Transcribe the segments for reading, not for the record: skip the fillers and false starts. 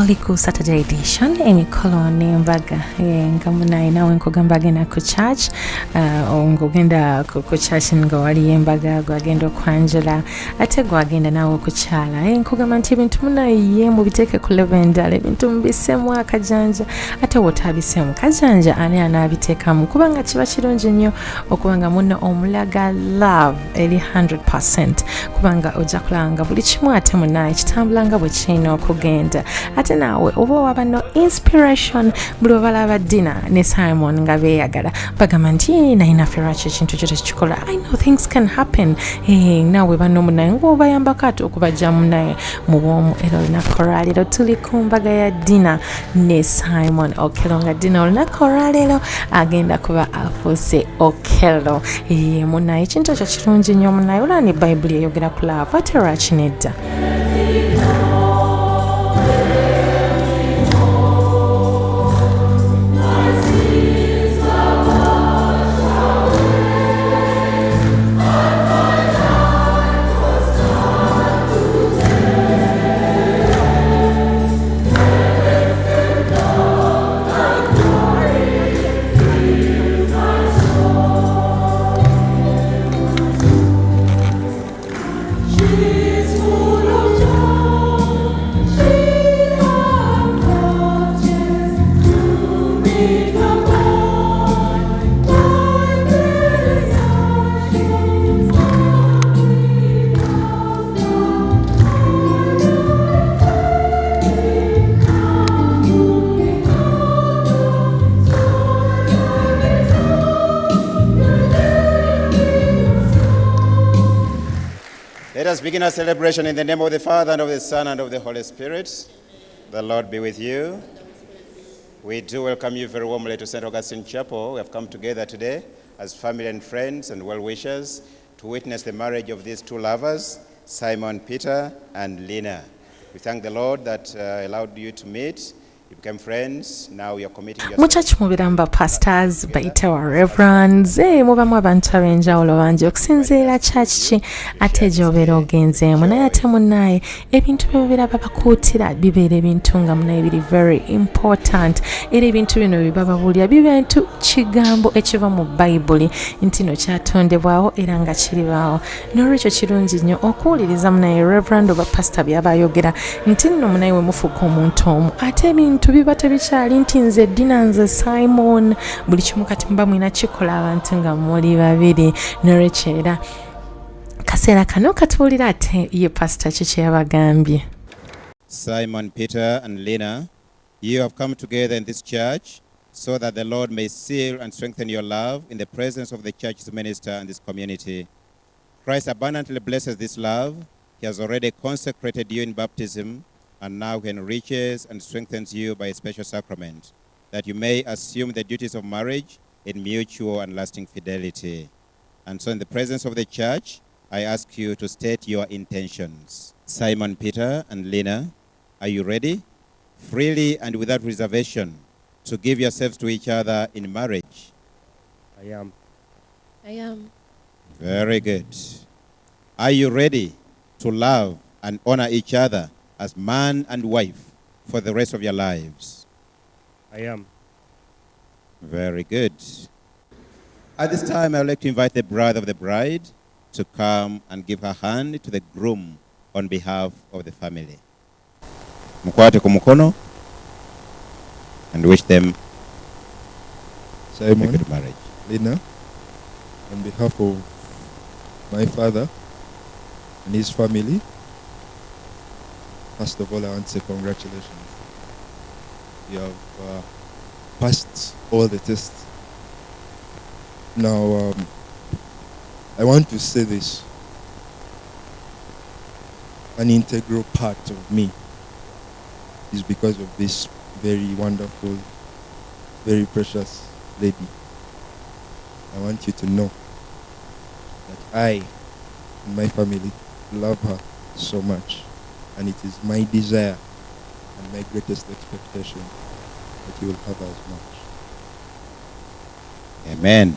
Oliku Saturday edition Emikolo n'embaga nga munaye nawe nkugamba agenda ku church ng'ogenda ku church nga waliyo embaga gwagenda okwanjula ate gwagenda nawe okukyala nkugamba nti ebintu munaye mubiteeke ku level endala ebintu mubisemu akajanja ate wotaabisemu kajanja ani anaabiteekamu kubanga kiba kirungi nnyo okuba nga munno omulaga love eri 100% kubanga ojja kulanga buli kimu ate munaye kitambula nga bwe kirina okugenda ate naawe oba waba no inspiration buli balaba Dinah ne Simon nga beeyagala bagamba nti nayinaffe lwaki ekintu kyo tekikola. I know things can happen. Naawe bano munaye ng'obayambako ate okubajja munaye mu bwomu era olunaku olwaleero tuli ku mbaga ya Dinah ne Simon Okello nga Dinah olunaku olwaleero agenda kuba afuuse Okello. Munaye ekintu ekyo kirungi nnyo munaye olaba ne Bayibuli eyogera ku love ate lwaki nedda. Let us begin our celebration in the name of the Father, and of the Son, and of the Holy Spirit. The Lord be with you. We do welcome you very warmly to St. Augustine Chapel. We have come together today as family and friends and well-wishers to witness the marriage of these two lovers, Simon Peter and Lina. We thank the Lord that allowed you to meet. You became friends. Now you are committing yourself. Muchach mubiramba pastors bayitewa reverends mubamu abantu ab'enjawulo bangi okusinziira church ki ate gy'obeera ogenzeemu naye ate munaye ebintu bye babakuutira bibeera ebintu nga munaye biri very important era ebintu bino bye bababuulira bintu kigambo ekiva mu Bayibuli nti no kyatondebwawo era nga kiribaawo n'olwekyo kirungi nnyo okuwuliriza munaye reverend oba pastor byabayogera nti nno munaye we mufuuka omuntu omu ate ebintu biba tebikyali nti nze Dinah nze Simon buli kimu kati mba mwina kikola abantu nga muli babiri n'olwekyo era kaseera kano katuwulira ate ye pastor kiki yabagambye. Simon Peter and Lina, you have come together in this church so that the Lord may seal and strengthen your love in the presence of the church's minister and this community. Christ abundantly blesses this love. He has already consecrated you in baptism and now he enriches and strengthens you by a special sacrament, that you may assume the duties of marriage in mutual and lasting fidelity. And so in the presence of the church, I ask you to state your intentions. Simon Peter and Lina, are you ready, freely and without reservation, to give yourselves to each other in marriage? I am. I am. Very good. Are you ready to love and honor each other as man and wife for the rest of your lives? I am. Very good. At this time, I would like to invite the bride of the bride to come and give her hand to the groom on behalf of the family. Mkwate kumukono and wish them Simon, a good marriage. Lina, on behalf of my father and his family, first of all, I want to say congratulations. You have passed all the tests. Now, I want to say this. An integral part of me is because of this very wonderful, very precious lady. I want you to know that I and my family love her so much. And it is my desire and my greatest expectation that you will have as much. Amen.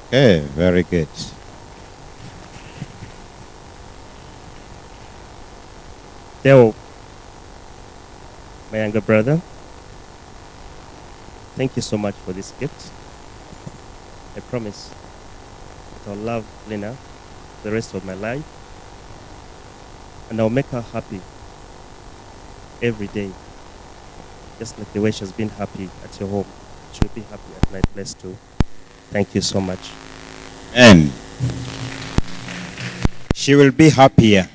Okay, very good. Dale, my younger brother, thank you so much for this gift. I promise that I'll love Lena the rest of my life, and I'll make her happy every day, just like the way she's been happy at your home. She'll be happy at my place too. Thank you so much. And she will be happier.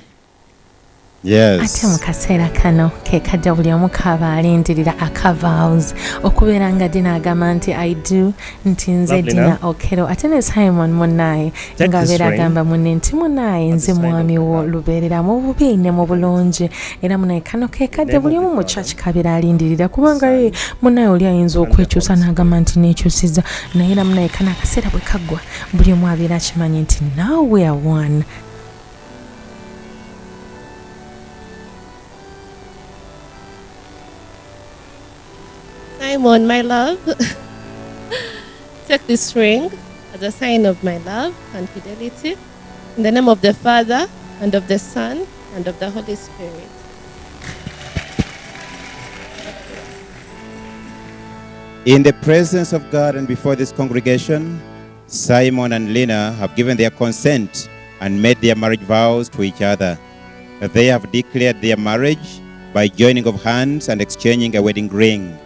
Yes. ate mu kaseera kano ke kajja buli omu kaaba alindirira akavows okubeera nga Dinah agamba nti I do nti nze Dinah Okello ate ne Simon munnaye ng'abeera agamba munne nti munnaye nze mwami wo lubeerera mu bubi ne mu bulungi era munnaye kano ke kajja buli omu mu church kabeera alindirira kubanga ye munnaye oli ayinza okwekyusa n'agamba nti neekyusiza naye era munnaye kano akaseera bwe kaggwa buli omu abeera akimanyi nti now we are one. Simon, my love, take this ring as a sign of my love and fidelity. In the name of the Father, and of the Son, and of the Holy Spirit. In the presence of God and before this congregation, Simon and Lena have given their consent and made their marriage vows to each other. They have declared their marriage by joining of hands and exchanging a wedding ring.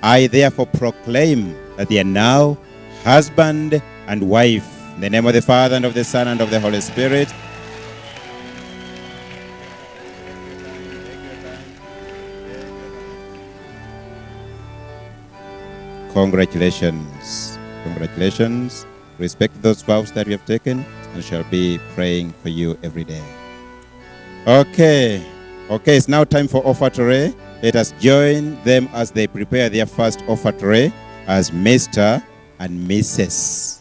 I therefore proclaim that they are now husband and wife. In the name of the Father, and of the Son, and of the Holy Spirit. Congratulations. Congratulations. Respect those vows that you have taken, and shall be praying for you every day. Okay, it's now time for offertory. Let us join them as they prepare their first offertory as Mr. and Mrs.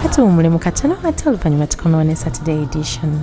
Ate umulimu katono ate oluvannyuma tukomewo ne Saturday edition.